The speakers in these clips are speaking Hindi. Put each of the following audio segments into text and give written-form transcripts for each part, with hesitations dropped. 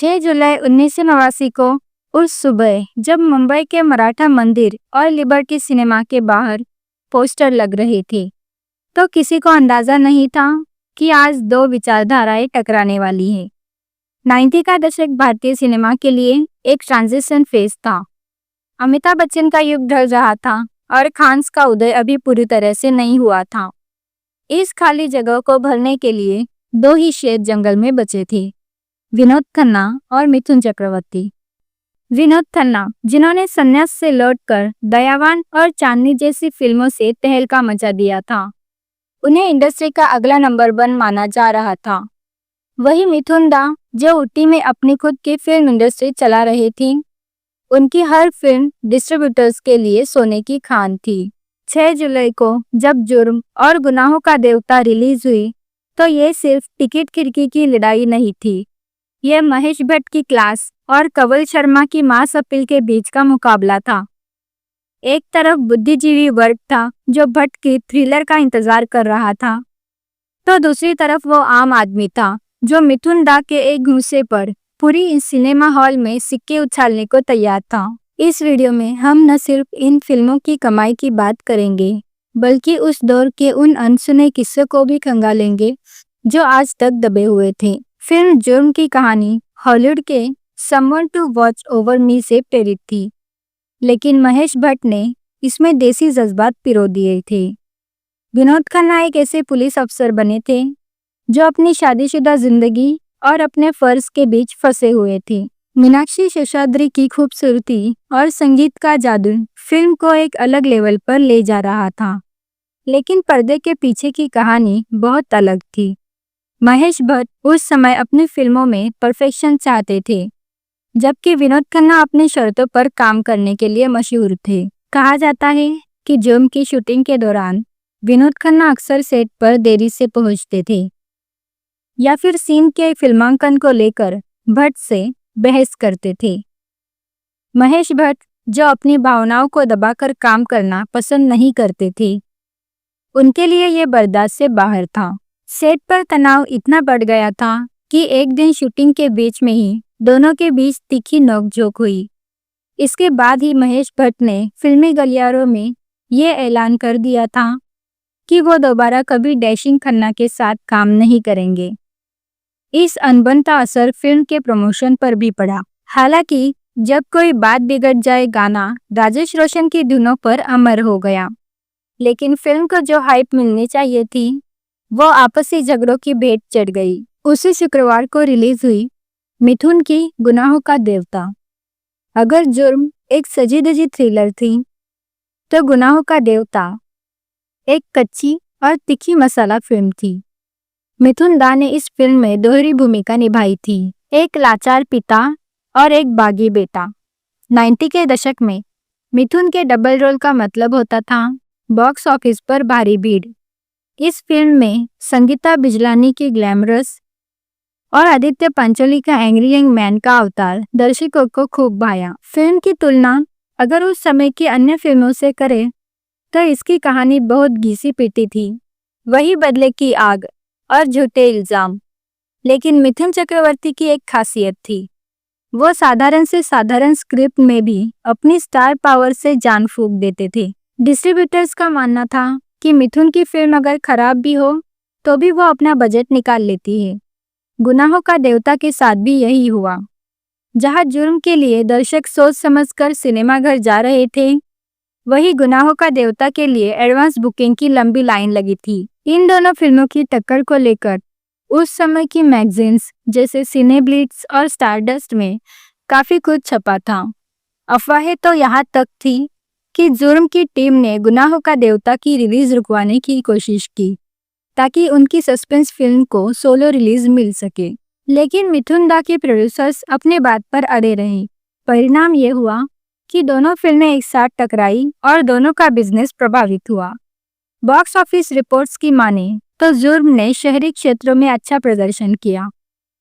6 जुलाई 1989 को उस सुबह जब मुंबई के मराठा मंदिर और लिबर्टी सिनेमा के बाहर पोस्टर लग रहे थे तो किसी को अंदाजा नहीं था कि आज दो विचारधाराएं टकराने वाली है। 90 का दशक भारतीय सिनेमा के लिए एक ट्रांजिशन फेज था। अमिताभ बच्चन का युग ढल रहा था और खान्स का उदय अभी पूरी तरह से नहीं हुआ था। इस खाली जगह को भरने के लिए दो ही शेर जंगल में बचे थे, विनोद खन्ना और मिथुन चक्रवर्ती। विनोद खन्ना, जिन्होंने संन्यास से लौटकर दयावान और चांदनी जैसी फिल्मों से तहलका मचा दिया था, उन्हें इंडस्ट्री का अगला नंबर 1 माना जा रहा था। वही मिथुन दा, जो ऊटी में अपनी खुद की फिल्म इंडस्ट्री चला रही थी, उनकी हर फिल्म डिस्ट्रीब्यूटर्स के लिए सोने की खान थी। 6 जुलाई को जब जुर्म और गुनाहों का देवता रिलीज हुई तो ये सिर्फ टिकट खिड़की की लड़ाई नहीं थी, यह महेश भट्ट की क्लास और कवल शर्मा की मास अपील के बीच का मुकाबला था। एक तरफ बुद्धिजीवी वर्ग था जो भट्ट की थ्रिलर का इंतजार कर रहा था, तो दूसरी तरफ वो आम आदमी था जो मिथुन दा के एक गुस्से पर पूरी सिनेमा हॉल में सिक्के उछालने को तैयार था। इस वीडियो में हम न सिर्फ इन फिल्मों की कमाई की बात करेंगे, बल्कि उस दौर के उन अनसुने किस्सों को भी खंगालेंगे जो आज तक दबे हुए थे। फिल्म जुर्म की कहानी हॉलीवुड के someone to watch over me से प्रेरित थी, लेकिन महेश भट्ट ने इसमें देसी जज्बात पिरो दिए थे। विनोद खन्ना एक ऐसे पुलिस अफसर बने थे जो अपनी शादीशुदा जिंदगी और अपने फर्ज के बीच फंसे हुए थे। मीनाक्षी शेषाद्री की खूबसूरती और संगीत का जादू फिल्म को एक अलग लेवल पर ले जा रहा था, लेकिन पर्दे के पीछे की कहानी बहुत अलग थी। महेश भट्ट उस समय अपनी फिल्मों में परफेक्शन चाहते थे, जबकि विनोद खन्ना अपनी शर्तों पर काम करने के लिए मशहूर थे। कहा जाता है कि जुर्म की शूटिंग के दौरान विनोद खन्ना अक्सर सेट पर देरी से पहुंचते थे या फिर सीन के फिल्मांकन को लेकर भट्ट से बहस करते थे। महेश भट्ट, जो अपनी भावनाओं को दबाकर काम करना पसंद नहीं करते थे, उनके लिए ये बर्दाश्त से बाहर था। सेट पर तनाव इतना बढ़ गया था कि एक दिन शूटिंग के बीच में ही दोनों के बीच तीखी नोकझोंक हुई। इसके बाद ही महेश भट्ट ने फिल्मी गलियारों में ये ऐलान कर दिया था कि वो दोबारा कभी डैशिंग खन्ना के साथ काम नहीं करेंगे। इस अनबन का असर फिल्म के प्रमोशन पर भी पड़ा। हालांकि जब कोई बात बिगड़ जाए गाना राजेश रोशन की धुनों पर अमर हो गया, लेकिन फिल्म को जो हाइप मिलनी चाहिए थी वो आपसी झगड़ों की भेंट चढ़ गई। उसी शुक्रवार को रिलीज हुई मिथुन की गुनाहों का देवता। अगर जुर्म एक सजी धजी थ्रिलर थी, तो गुनाहों का देवता एक कच्ची और तीखी मसाला फिल्म थी। मिथुन दा ने इस फिल्म में दोहरी भूमिका निभाई थी, एक लाचार पिता और एक बागी बेटा। 90 के दशक में मिथुन के डबल रोल का मतलब होता था बॉक्स ऑफिस पर भारी भीड़। इस फिल्म में संगीता बिजलानी की ग्लैमरस और आदित्य पंचोली का एंग्री यंग मैन का अवतार दर्शकों को खूब भाया। फिल्म की तुलना अगर उस समय की अन्य फिल्मों से करें तो इसकी कहानी बहुत घिसी पिटी थी, वही बदले की आग और झूठे इल्जाम। लेकिन मिथुन चक्रवर्ती की एक खासियत थी, वो साधारण से साधारण स्क्रिप्ट में भी अपनी स्टार पावर से जान फूंक देते थे। डिस्ट्रीब्यूटर्स का मानना था कि मिथुन की फिल्म अगर खराब भी हो तो भी वो अपना बजट निकाल लेती है। गुनाहों का देवता के साथ भी यही हुआ। जहां जुर्म के लिए दर्शक सोच समझकर सिनेमाघर जा रहे थे, वही गुनाहों का देवता के लिए एडवांस बुकिंग की लंबी लाइन लगी थी। इन दोनों फिल्मों की टक्कर को लेकर उस समय की मैगजीन्स जैसे सिनेब्लिट्स और स्टारडस्ट में काफी कुछ छपा था। अफवाहें तो यहाँ तक थी कि जुर्म की टीम ने गुनाहों का देवता की रिलीज रुकवाने की कोशिश की ताकि उनकी सस्पेंस फिल्म को सोलो रिलीज मिल सके, लेकिन मिथुन दा के प्रोड्यूसर्स अपने बात पर अड़े रहे। परिणाम ये हुआ कि दोनों फिल्में एक साथ टकराई और दोनों का बिजनेस प्रभावित हुआ। बॉक्स ऑफिस रिपोर्ट्स की माने तो जुर्म ने शहरी क्षेत्रों में अच्छा प्रदर्शन किया,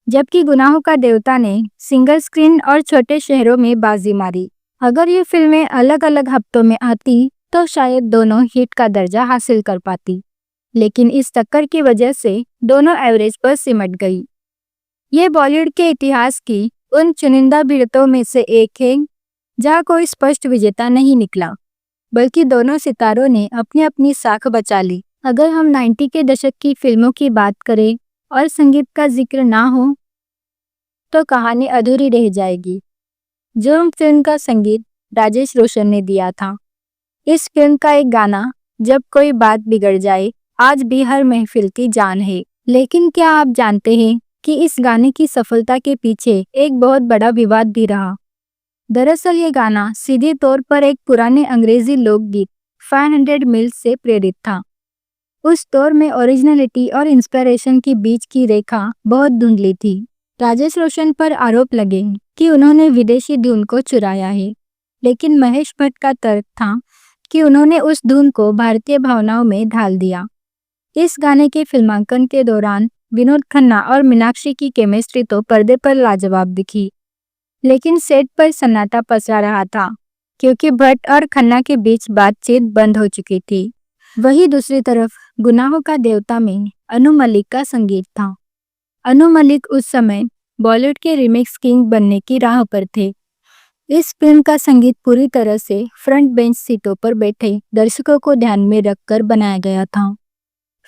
जबकि गुनाहों का देवता ने सिंगल स्क्रीन और छोटे शहरों में बाजी मारी। अगर ये फिल्में अलग अलग हफ्तों में आती तो शायद दोनों हिट का दर्जा हासिल कर पाती, लेकिन इस टक्कर की वजह से दोनों एवरेज पर सिमट गई। ये बॉलीवुड के इतिहास की उन चुनिंदा भिड़ंतों में से एक है जहां कोई स्पष्ट विजेता नहीं निकला, बल्कि दोनों सितारों ने अपनी अपनी साख बचा ली। अगर हम 90 के दशक की फिल्मों की बात करें और संगीत का जिक्र ना हो तो कहानी अधूरी रह जाएगी। जुर्म फिल्म का संगीत राजेश रोशन ने दिया था। इस फिल्म का एक गाना जब कोई बात बिगड़ जाए आज भी हर महफिल की जान है। लेकिन क्या आप जानते हैं कि इस गाने की सफलता के पीछे एक बहुत बड़ा विवाद भी रहा। दरअसल ये गाना सीधे तौर पर एक पुराने अंग्रेजी लोकगीत 500 मील्स से प्रेरित था। उस दौर में ओरिजिनलिटी और इंस्पिरेशन के बीच की रेखा बहुत धुंधली थी। राजेश रोशन पर आरोप लगे कि उन्होंने विदेशी धुन को चुराया है, लेकिन महेश भट्ट का तर्क था कि उन्होंने उस धुन को भारतीय भावनाओं में ढाल दिया। इस गाने के फिल्मांकन के दौरान विनोद खन्ना और मीनाक्षी की केमिस्ट्री तो पर्दे पर लाजवाब दिखी, लेकिन सेट पर सन्नाटा पसरा रहा था क्योंकि भट्ट और खन्ना के बीच बातचीत बंद हो चुकी थी। वहीं दूसरी तरफ गुनाहों का देवता में अनु मलिक का संगीत था। अनु मलिक उस समय बॉलीवुड के रिमिक्स किंग बनने की राह पर थे। इस फिल्म का संगीत पूरी तरह से फ्रंट बेंच सीटों पर बैठे दर्शकों को ध्यान में रखकर बनाया गया था।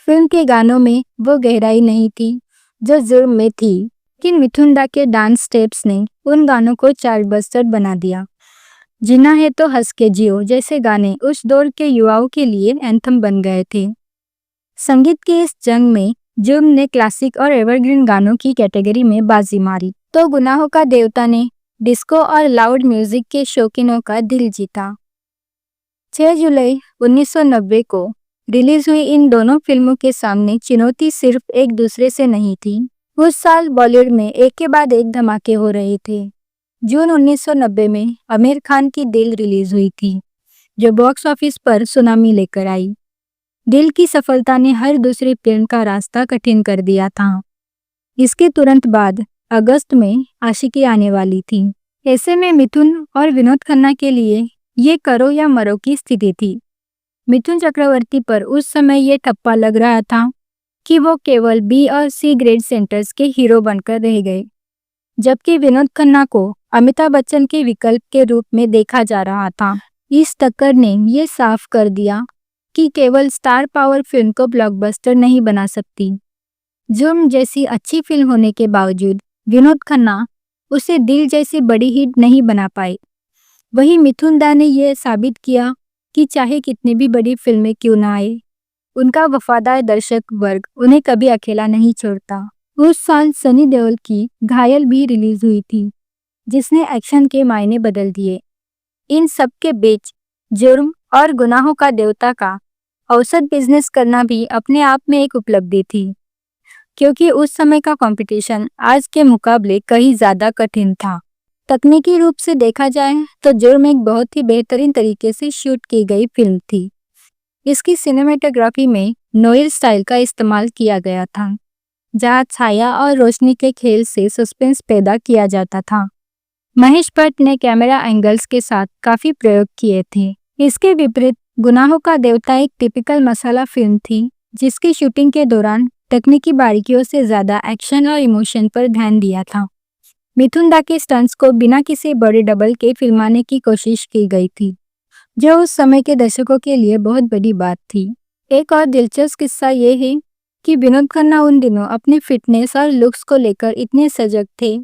फिल्म के गानों में वो गहराई नहीं थी जो जुर्म में थी, लेकिन मिथुन दा के डांस स्टेप्स ने उन गानों को चार्टबस्टर बना दिया। जीना है तो हंस के जियो जैसे गाने उस दौर के युवाओं के लिए एंथम बन गए थे। संगीत की इस जंग में जुर्म ने क्लासिक और एवरग्रीन गानों की कैटेगरी में बाजी मारी, तो गुनाहों का देवता ने डिस्को और लाउड म्यूजिक के शौकीनों का दिल जीता। 6 जुलाई 1990 को रिलीज हुई इन दोनों फिल्मों के सामने चुनौती सिर्फ एक दूसरे से नहीं थी। उस साल बॉलीवुड में एक के बाद एक धमाके हो रहे थे। जून 1990 में आमिर खान की दिल रिलीज हुई थी, जो बॉक्स ऑफिस पर सुनामी लेकर आई। दिल की सफलता ने हर दूसरी फिल्म का रास्ता कठिन कर दिया था। इसके तुरंत बाद अगस्त में आशिकी आने वाली थी। ऐसे में मिथुन और विनोद खन्ना के लिए ये करो या मरो की स्थिति थी। मिथुन चक्रवर्ती पर उस समय ये ठप्पा लग रहा था कि वो केवल बी और सी ग्रेड सेंटर्स के हीरो बनकर रह गए, जबकि विनोद खन्ना को अमिताभ बच्चन के विकल्प के रूप में देखा जा रहा था। इस टक्कर ने ये साफ कर दिया कि केवल स्टार पावर फिल्म को ब्लॉकबस्टर नहीं बना सकती। जुर्म जैसी अच्छी फिल्म होने के बावजूद विनोद खन्ना उसे दिल जैसी बड़ी हिट नहीं बना पाए। वहीं मिथुन दा ने यह साबित किया कि चाहे कितनी भी बड़ी फिल्में क्यों ना आए, उनका वफादार दर्शक वर्ग उन्हें कभी अकेला नहीं छोड़ता। उस साल सनी देओल की घायल भी रिलीज हुई थी, जिसने एक्शन के मायने बदल दिए। इन सब के बीच जुर्म और गुनाहों का देवता का औसत बिजनेस करना भी अपने आप में एक उपलब्धि थी, क्योंकि उस समय का कंपटीशन आज के मुकाबले कहीं ज़्यादा कठिन था। तकनीकी रूप से देखा जाए तो जुर्म एक बहुत ही बेहतरीन तरीके से शूट की गई फिल्म थी। इसकी सिनेमेटोग्राफी में नोइर स्टाइल का इस्तेमाल किया गया था, जहाँ छाया और रोशनी के खेल से सस्पेंस पैदा किया जाता था। महेश भट्ट ने कैमरा एंगल्स के साथ काफ़ी प्रयोग किए थे। इसके विपरीत गुनाहों का देवता एक टिपिकल मसाला फिल्म थी, जिसकी शूटिंग के दौरान तकनीकी बारीकियों से ज़्यादा एक्शन और इमोशन पर ध्यान दिया था। मिथुन दा के स्टंट्स को बिना किसी बड़े डबल के फिल्माने की कोशिश की गई थी, जो उस समय के दर्शकों के लिए बहुत बड़ी बात थी। एक और दिलचस्प किस्सा ये है कि विनोद खन्ना उन दिनों अपनी फिटनेस और लुक्स को लेकर इतने सजग थे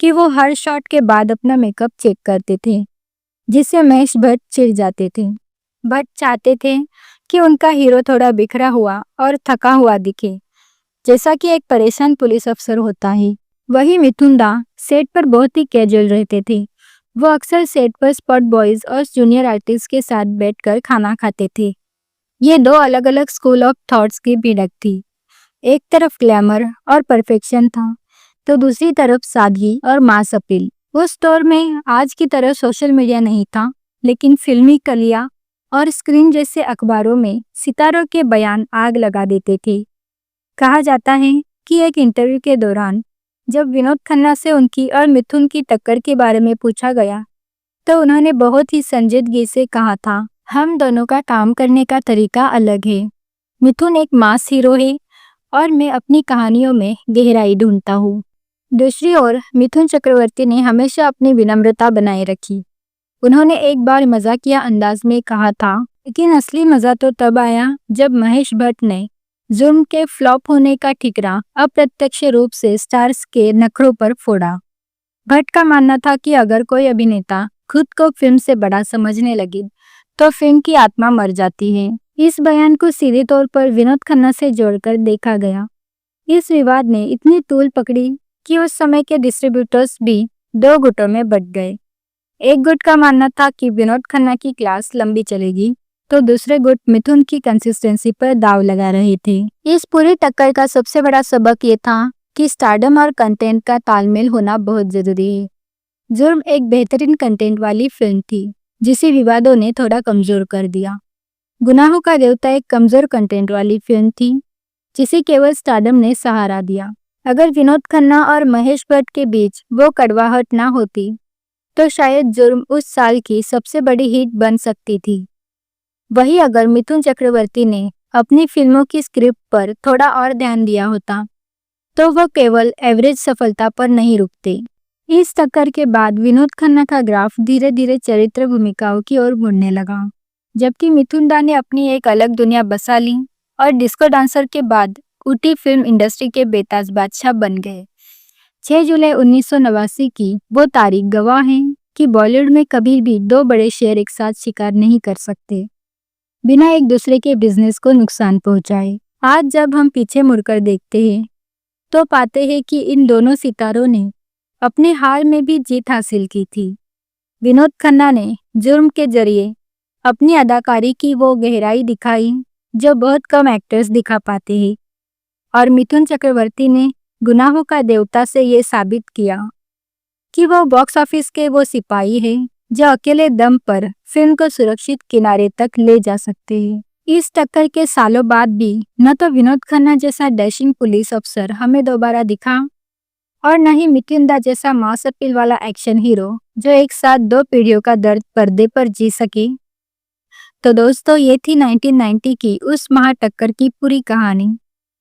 कि वो हर शॉट के बाद अपना मेकअप चेक करते थे, जिससे महेश भट्ट चिढ़ जाते थे। भट्ट चाहते थे कि उनका हीरो थोड़ा बिखरा हुआ और थका हुआ दिखे, जैसा कि एक परेशान पुलिस अफसर होता है। वही मिथुन दा सेट पर बहुत ही कैजुअल रहते थे। वो अक्सर सेट पर स्पॉट बॉयज और जूनियर आर्टिस्ट के साथ बैठकर खाना खाते थे। ये दो अलग अलग स्कूल ऑफ थॉट्स की भिड़ंत थी। एक तरफ ग्लैमर और परफेक्शन था, तो दूसरी तरफ सादगी और मास अपील। उस दौर में आज की तरह सोशल मीडिया नहीं था, लेकिन फिल्मी कलियां और स्क्रीन जैसे अखबारों में सितारों के बयान आग लगा देते थे। कहा जाता है कि एक इंटरव्यू के दौरान जब विनोद खन्ना से उनकी और मिथुन की टक्कर के बारे में पूछा गया, तो उन्होंने बहुत ही संजीदगी से कहा था, हम दोनों का काम करने का तरीका अलग है। मिथुन एक मास हीरो है और मैं अपनी कहानियों में गहराई ढूंढता हूँ। दूसरी ओर मिथुन चक्रवर्ती ने हमेशा अपनी विनम्रता बनाए रखी। उन्होंने एक बार मजाकिया अंदाज में कहा था, लेकिन असली मजा तो तब आया जब महेश भट्ट ने जुर्म के फ्लॉप होने का ठिकरा अप्रत्यक्ष रूप से स्टार्स के नखरों पर फोड़ा। भट्ट का मानना था कि अगर कोई अभिनेता खुद को फिल्म से बड़ा समझने लगे तो फिल्म की आत्मा मर जाती है। इस बयान को सीधे तौर पर विनोद खन्ना से जोड़कर देखा गया। इस विवाद ने इतनी तूल पकड़ी कि उस समय के डिस्ट्रीब्यूटर्स भी दो गुटों में बंट गए। एक गुट का मानना था कि विनोद खन्ना की क्लास लंबी चलेगी, तो दूसरे गुट मिथुन की कंसिस्टेंसी पर दाव लगा रहे थे। इस पूरी टक्कर का सबसे बड़ा सबक ये था कि स्टारडम और कंटेंट का तालमेल होना बहुत जरूरी है। जुर्म एक बेहतरीन कंटेंट वाली फिल्म थी, जिसे विवादों ने थोड़ा कमजोर कर दिया। गुनाहों का देवता एक कमजोर कंटेंट वाली फिल्म थी, जिसे केवल स्टारडम ने सहारा दिया। अगर विनोद खन्ना और महेश भट्ट के बीच वो कड़वाहट ना होती, तो शायद जुर्म उस साल की सबसे बड़ी हिट बन सकती थी। वहीं अगर मिथुन चक्रवर्ती ने अपनी फिल्मों की स्क्रिप्ट पर थोड़ा और ध्यान दिया होता, तो वह केवल एवरेज सफलता पर नहीं रुकते। इस टक्कर के बाद विनोद खन्ना का ग्राफ धीरे धीरे चरित्र भूमिकाओं की ओर मुड़ने लगा, जबकि मिथुन दा ने अपनी एक अलग दुनिया बसा ली और डिस्को डांसर के बाद ऊटी फिल्म इंडस्ट्री के बेताज बादशाह बन गए। 6 जुलाई 1989 की वो तारीख गवाह है कि बॉलीवुड में कभी भी दो बड़े शेयर एक साथ शिकार नहीं कर सकते, बिना एक दूसरे के बिजनेस को नुकसान पहुंचाए। आज जब हम पीछे मुड़कर देखते हैं, तो पाते हैं कि इन दोनों सितारों ने अपने हार में भी जीत हासिल की थी। विनोद खन्ना ने जुर्म के जरिए अपनी अदाकारी की वो गहराई दिखाई जो बहुत कम एक्टर्स दिखा पाते हैं, और मिथुन चक्रवर्ती ने गुनाहों का देवता से ये साबित किया कि वो बॉक्स ऑफिस के वो सिपाही हैं जो अकेले दम पर फिल्म को सुरक्षित किनारे तक ले जा सकते हैं। इस टक्कर के सालों बाद भी न तो विनोद खन्ना जैसा डैशिंग पुलिस अफसर हमें दोबारा दिखा, और न ही मिथुन दा जैसा मास अपील वाला एक्शन हीरो जो एक साथ दो पीढ़ियों का दर्द पर्दे पर जी सके। तो दोस्तों, ये थी 1990 की उस महाटक्कर की पूरी कहानी,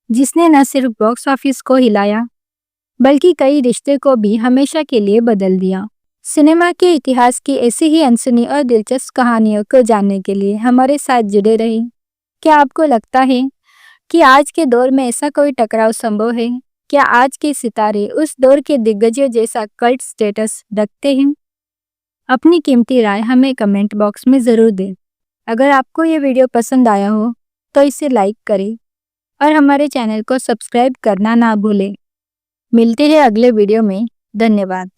जिसने न सिर्फ बॉक्स ऑफिस को हिलाया, बल्कि कई रिश्ते को भी हमेशा के लिए बदल दिया। सिनेमा के इतिहास की ऐसी ही अनसुनी और दिलचस्प कहानियों को जानने के लिए हमारे साथ जुड़े रहें। क्या आपको लगता है कि आज के दौर में ऐसा कोई टकराव संभव है? क्या आज के सितारे उस दौर के दिग्गजों जैसा कल्ट स्टेटस रखते हैं? अपनी कीमती राय हमें कमेंट बॉक्स में ज़रूर दें। अगर आपको ये वीडियो पसंद आया हो तो इसे लाइक करें और हमारे चैनल को सब्सक्राइब करना ना भूलें। मिलते हैं अगले वीडियो में। धन्यवाद।